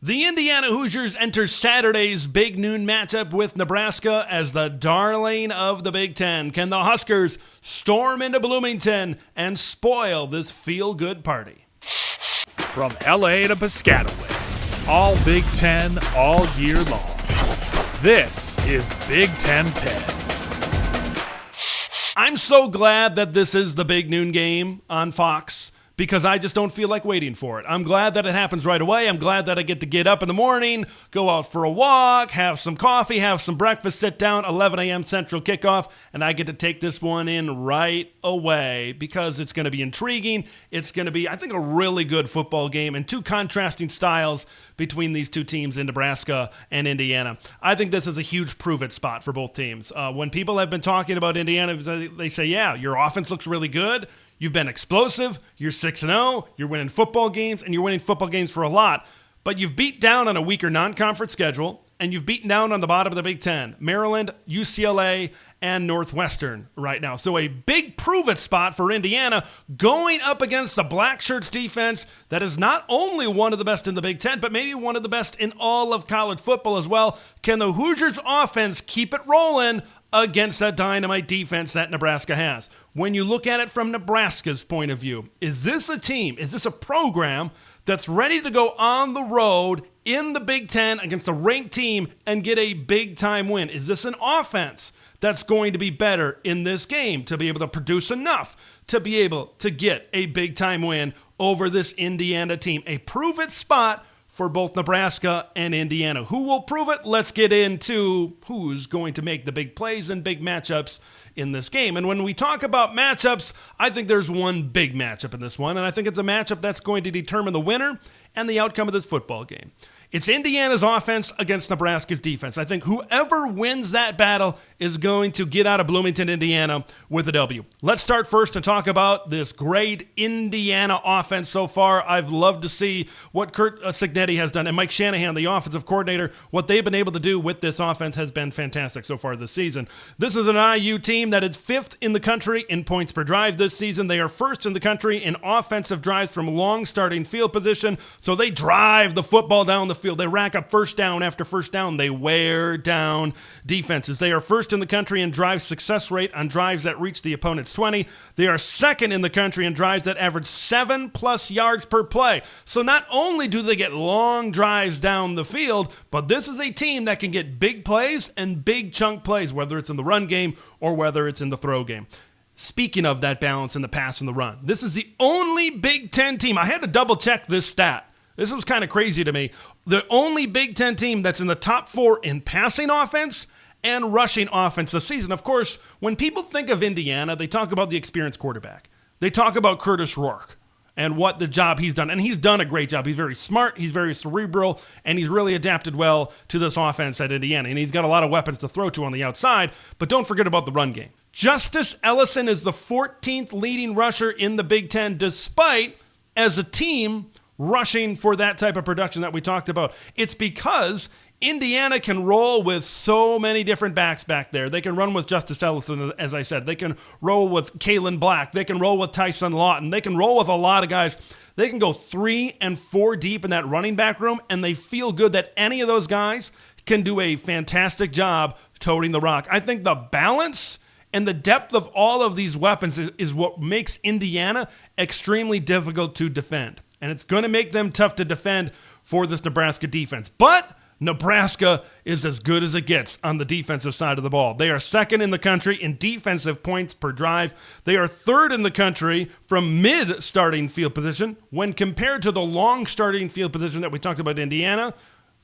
The Indiana Hoosiers enter Saturday's big noon matchup with Nebraska as the darling of the Big Ten. Can the Huskers storm into Bloomington and spoil this feel-good party? From LA to Piscataway, all Big Ten all year long. This is Big Ten 10. I'm so glad that this is the big noon game on Fox, because I just don't feel like waiting for it. I'm glad that it happens right away. I'm glad that I get to get up in the morning, go out for a walk, have some coffee, have some breakfast, sit down, 11 a.m. Central kickoff, and I get to take this one in right away because it's going to be intriguing. It's going to be, I think, a really good football game and two contrasting styles between these two teams in Nebraska and Indiana. I think this is a huge prove-it spot for both teams. When people have been talking about Indiana, they say, yeah, your offense looks really good. You've been explosive, you're 6-0, you're winning football games, and you're winning football games for a lot. But you've beat down on a weaker non-conference schedule, and you've beaten down on the bottom of the Big Ten, Maryland, UCLA, and Northwestern right now. So a big prove-it spot for Indiana going up against the Blackshirts defense that is not only one of the best in the Big Ten, but maybe one of the best in all of college football as well. Can the Hoosiers offense keep it rolling against that dynamite defense that Nebraska has? When you look at it from Nebraska's point of view, is this a team, is this a program that's ready to go on the road in the Big Ten against a ranked team and get a big-time win? Is this an offense that's going to be better in this game to be able to produce enough to be able to get a big-time win over this Indiana team? A prove-it spot for both Nebraska and Indiana. Who will prove it? Let's get into who's going to make the big plays and big matchups in this game. And when we talk about matchups, I think there's one big matchup in this one, and I think it's a matchup that's going to determine the winner and the outcome of this football game. It's Indiana's offense against Nebraska's defense. I think whoever wins that battle is going to get out of Bloomington, Indiana with a W. Let's start first and talk about this great Indiana offense so far. I've loved to see what Curt Cignetti has done and Mike Shanahan, the offensive coordinator. What they've been able to do with this offense has been fantastic so far this season. This is an IU team that is 5th in the country in points per drive this season. They are 1st in the country in offensive drives from long starting field position. So they drive the football down the field. They rack up first down after first down. They wear down defenses. They are 1st in the country in drive success rate on drives that reach the opponent's 20. They are 2nd in the country in drives that average 7+ yards per play. So not only do they get long drives down the field, but this is a team that can get big plays and big chunk plays, whether it's in the run game or whether it's in the throw game. Speaking of that balance in the pass and the run, this is the only Big Ten team. I had to double check this stat. This was kind of crazy to me. The only Big Ten team that's in the top 4 in passing offense and rushing offense this season. Of course, when people think of Indiana, they talk about the experienced quarterback. They talk about Kurtis Rourke and what the job he's done. And he's done a great job. He's very smart, he's very cerebral, and he's really adapted well to this offense at Indiana. And he's got a lot of weapons to throw to on the outside, but don't forget about the run game. Justice Ellison is the 14th leading rusher in the Big Ten, despite, as a team, rushing for that type of production that we talked about. It's because Indiana can roll with so many different backs back there. They can run with Justice Ellison, as I said. They can roll with Kalen Black. They can roll with Tyson Lawton. They can roll with a lot of guys. They can go 3 and 4 deep in that running back room, and they feel good that any of those guys can do a fantastic job toting the rock. I think the balance and the depth of all of these weapons is what makes Indiana extremely difficult to defend. And it's going to make them tough to defend for this Nebraska defense. But Nebraska is as good as it gets on the defensive side of the ball. They are 2nd in the country in defensive points per drive. They are 3rd in the country from mid-starting field position. When compared to the long starting field position that we talked about in Indiana,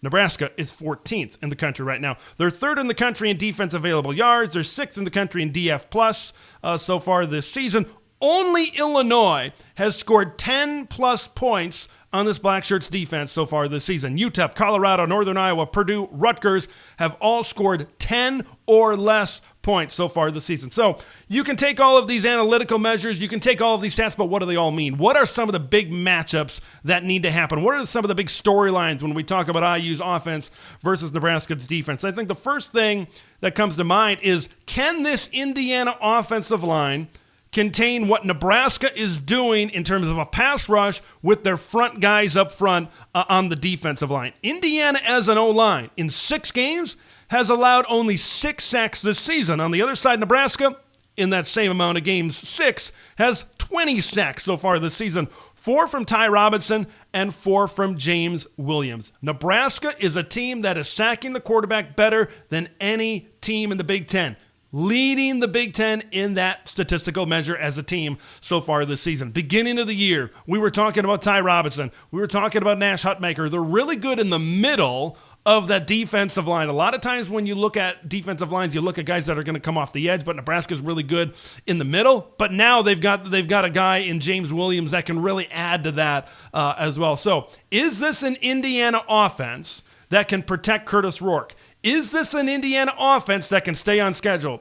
Nebraska is 14th in the country right now. They're 3rd in the country in defense available yards. They're 6th in the country in DF+ so far this season. Only Illinois has scored 10+ points on this Blackshirts defense so far this season. UTEP, Colorado, Northern Iowa, Purdue, Rutgers have all scored 10 or less points so far this season. So you can take all of these analytical measures, you can take all of these stats, but what do they all mean? What are some of the big matchups that need to happen? What are some of the big storylines when we talk about IU's offense versus Nebraska's defense? I think the first thing that comes to mind is, can this Indiana offensive line contain what Nebraska is doing in terms of a pass rush with their front guys up front on the defensive line. Indiana as an O-line in 6 games has allowed only 6 sacks this season. On the other side, Nebraska, in that same amount of games, 6, has 20 sacks so far this season. 4 from Ty Robinson and 4 from James Williams. Nebraska is a team that is sacking the quarterback better than any team in the Big Ten, leading the Big Ten in that statistical measure as a team so far this season. Beginning of the year, we were talking about Ty Robinson. We were talking about Nash Hutmacher. They're really good in the middle of that defensive line. A lot of times when you look at defensive lines, you look at guys that are going to come off the edge, but Nebraska's really good in the middle. But now they've got a guy in James Williams that can really add to that as well. So is this an Indiana offense that can protect Kurtis Rourke? Is this an Indiana offense that can stay on schedule?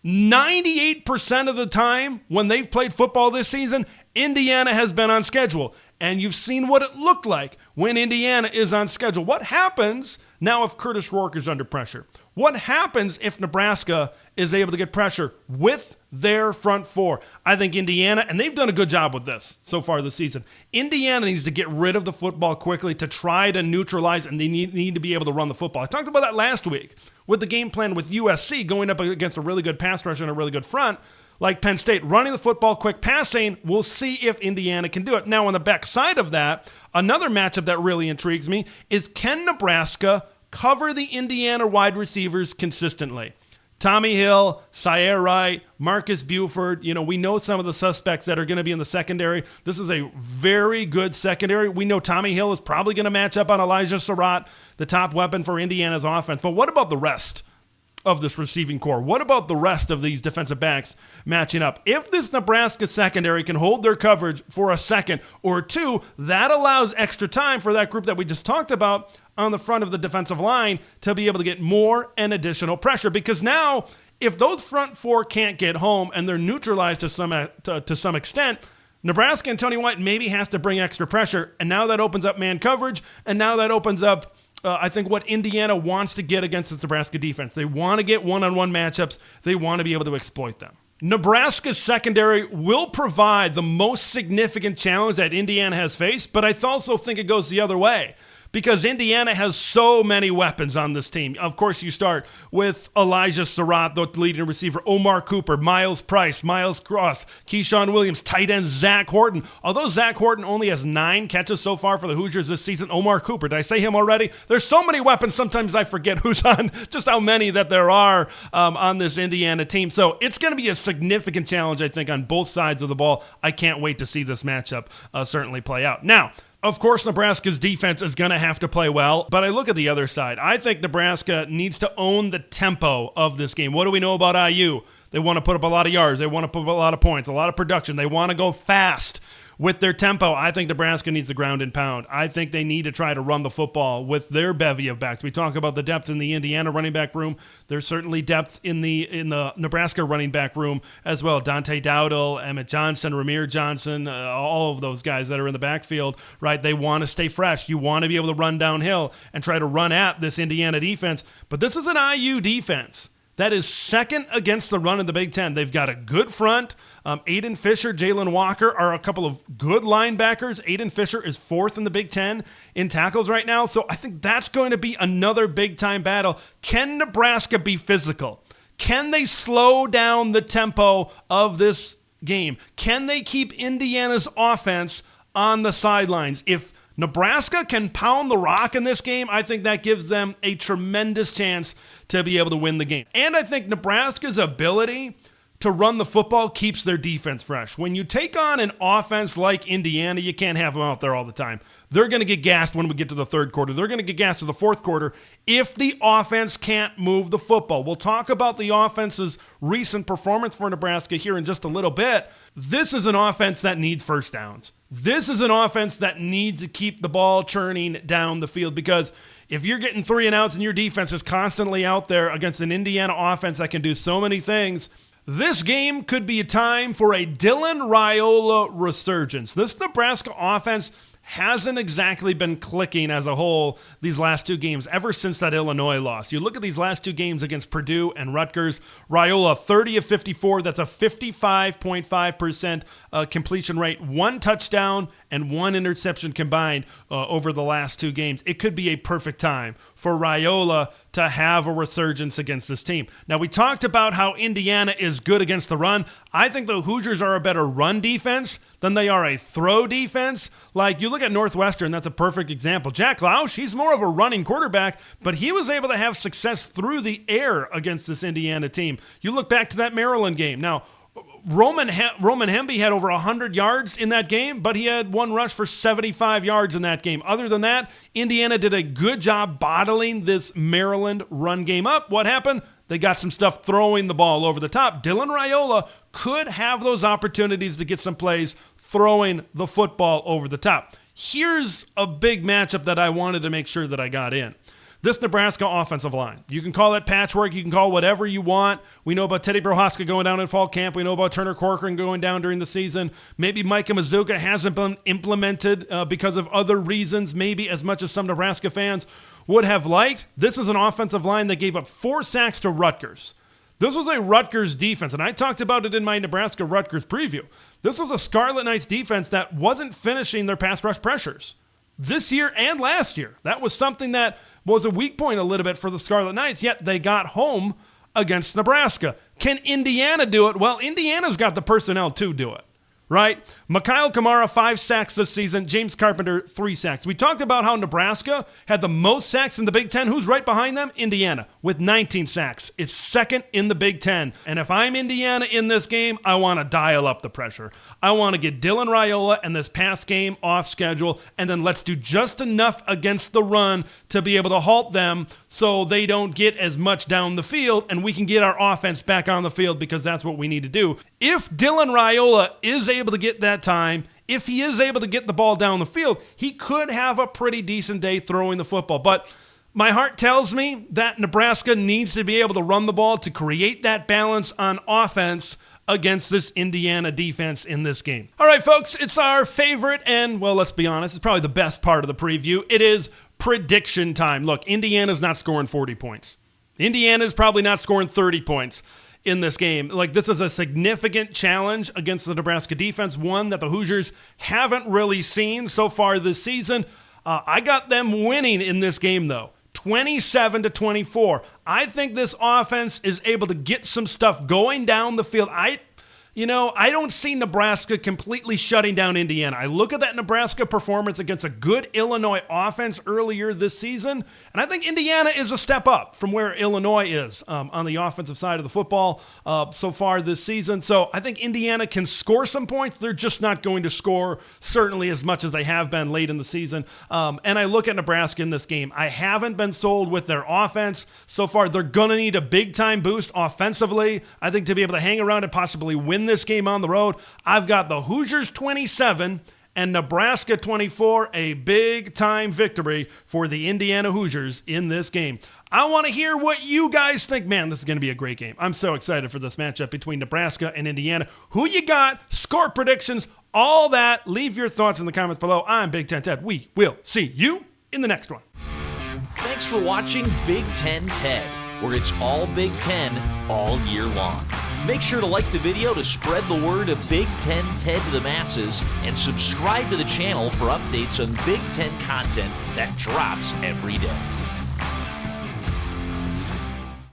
98% of the time when they've played football this season, Indiana has been on schedule. And you've seen what it looked like when Indiana is on schedule. What happens now if Kurtis Rourke is under pressure? What happens if Nebraska is able to get pressure with their front 4? I think Indiana, and they've done a good job with this so far this season, Indiana needs to get rid of the football quickly to try to neutralize, and they need to be able to run the football. I talked about that last week with the game plan with USC going up against a really good pass rush and a really good front. Like Penn State, running the football, quick passing, we'll see if Indiana can do it. Now, on the backside of that, another matchup that really intrigues me is, can Nebraska cover the Indiana wide receivers consistently? Tommy Hill, Sierra Wright, Marcus Buford, we know some of the suspects that are going to be in the secondary. This is a very good secondary. We know Tommy Hill is probably going to match up on Elijah Surratt, the top weapon for Indiana's offense. But what about the rest of this receiving core? What about the rest of these defensive backs matching up? If this Nebraska secondary can hold their coverage for a second or two, that allows extra time for that group that we just talked about on the front of the defensive line to be able to get more and additional pressure. Because now, if those front 4 can't get home and they're neutralized to some extent, Nebraska and Tony White maybe has to bring extra pressure, and now that opens up man coverage, and now that opens up I think what Indiana wants to get against this Nebraska defense. They want to get one-on-one matchups. They want to be able to exploit them. Nebraska's secondary will provide the most significant challenge that Indiana has faced, but I also think it goes the other way, because Indiana has so many weapons on this team. Of course, you start with Elijah Surratt, the leading receiver, Omar Cooper, Miles Price, Miles Cross, Keyshawn Williams, tight end Zach Horton. Although Zach Horton only has 9 catches so far for the Hoosiers this season, Omar Cooper, did I say him already? There's so many weapons, sometimes I forget who's on, just how many that there are on this Indiana team. So it's going to be a significant challenge, I think, on both sides of the ball. I can't wait to see this matchup certainly play out. Now, of course, Nebraska's defense is going to have to play well, but I look at the other side. I think Nebraska needs to own the tempo of this game. What do we know about IU? They want to put up a lot of yards. They want to put up a lot of points, a lot of production. They want to go fast with their tempo. I think Nebraska needs to ground and pound. I think they need to try to run the football with their bevy of backs. We talk about the depth in the Indiana running back room. There's certainly depth in the Nebraska running back room as well. Dante Dowdle, Emmett Johnson, Ramir Johnson, all of those guys that are in the backfield, right? They want to stay fresh. You want to be able to run downhill and try to run at this Indiana defense. But this is an IU defense that is second against the run in the Big Ten. They've got a good front. Aiden Fisher, Jalen Walker are a couple of good linebackers. Aiden Fisher is 4th in the Big Ten in tackles right now. So I think that's going to be another big-time battle. Can Nebraska be physical? Can they slow down the tempo of this game? Can they keep Indiana's offense on the sidelines? If Nebraska can pound the rock in this game, I think that gives them a tremendous chance to be able to win the game. And I think Nebraska's ability to run the football keeps their defense fresh. When you take on an offense like Indiana, you can't have them out there all the time. They're going to get gassed when we get to the third quarter. They're going to get gassed to the fourth quarter if the offense can't move the football. We'll talk about the offense's recent performance for Nebraska here in just a little bit. This is an offense that needs first downs. This is an offense that needs to keep the ball churning down the field, because if you're getting 3 and outs and your defense is constantly out there against an Indiana offense that can do so many things, this game could be a time for a Dylan Raiola resurgence. This Nebraska offense hasn't exactly been clicking as a whole these last two games ever since that Illinois loss. You look at these last two games against Purdue and Rutgers. Rhule, 30 of 54. That's a 55.5% completion rate. 1 touchdown and 1 interception combined over the last two games. It could be a perfect time for Rhule to have a resurgence against this team. Now, we talked about how Indiana is good against the run. I think the Hoosiers are a better run defense than they are a throw defense. Like, you look at Northwestern, that's a perfect example. Jack Lausch, he's more of a running quarterback, but he was able to have success through the air against this Indiana team. You look back to that Maryland game. Now, Roman Hemby had over 100 yards in that game, but he had 1 rush for 75 yards in that game. Other than that, Indiana did a good job bottling this Maryland run game up. What happened? They got some stuff throwing the ball over the top. Dylan Rhule could have those opportunities to get some plays throwing the football over the top. Here's a big matchup that I wanted to make sure that I got in. This Nebraska offensive line. You can call it patchwork. You can call whatever you want. We know about Teddy Prohaska going down in fall camp. We know about Turner Corcoran going down during the season. Maybe Micah Mazuka hasn't been implemented because of other reasons, maybe as much as some Nebraska fans would have liked. This is an offensive line that gave up 4 sacks to Rutgers. This was a Rutgers defense, and I talked about it in my Nebraska-Rutgers preview. This was a Scarlet Knights defense that wasn't finishing their pass rush pressures this year and last year. That was something that was a weak point a little bit for the Scarlet Knights, yet they got home against Nebraska. Can Indiana do it? Well, Indiana's got the personnel to do it, right? Mikhail Kamara, 5 sacks this season. James Carpenter, 3 sacks. We talked about how Nebraska had the most sacks in the Big Ten. Who's right behind them? Indiana, with 19 sacks. It's second in the Big Ten. And if I'm Indiana in this game, I want to dial up the pressure. I want to get Dylan Rhule and this pass game off schedule, and then let's do just enough against the run to be able to halt them so they don't get as much down the field, and we can get our offense back on the field, because that's what we need to do. If Dylan Rhule is able to get that time, if he is able to get the ball down the field, he could have a pretty decent day throwing the football. But my heart tells me that Nebraska needs to be able to run the ball to create that balance on offense against this Indiana defense in this game. All right, folks, it's our favorite and, well, let's be honest, it's probably the best part of the preview. It is prediction time. Look, Indiana's not scoring 40 points. Indiana's probably not scoring 30 points in this game. Like, this is a significant challenge against the Nebraska defense, one that the Hoosiers haven't really seen so far this season. I got them winning in this game, though. 27-24. I think this offense is able to get some stuff going down the field. I don't see Nebraska completely shutting down Indiana. I look at that Nebraska performance against a good Illinois offense earlier this season, and I think Indiana is a step up from where Illinois is on the offensive side of the football so far this season. So I think Indiana can score some points. They're just not going to score certainly as much as they have been late in the season. And I look at Nebraska in this game. I haven't been sold with their offense so far. They're going to need a big-time boost offensively, I think, to be able to hang around and possibly win this game on the road. I've got the Hoosiers 27 and Nebraska 24, a big-time victory for the Indiana Hoosiers in this game. I want to hear what you guys think. Man, this is going to be a great game. I'm so excited for this matchup between Nebraska and Indiana. Who you got? Score predictions, all that. Leave your thoughts in the comments below. I'm Big Ten Ted. We will see you in the next one. Thanks for watching Big Ten Ted, where it's all Big Ten all year long. Make sure to like the video to spread the word of Big Ten Ted to the masses, and subscribe to the channel for updates on Big Ten content that drops every day.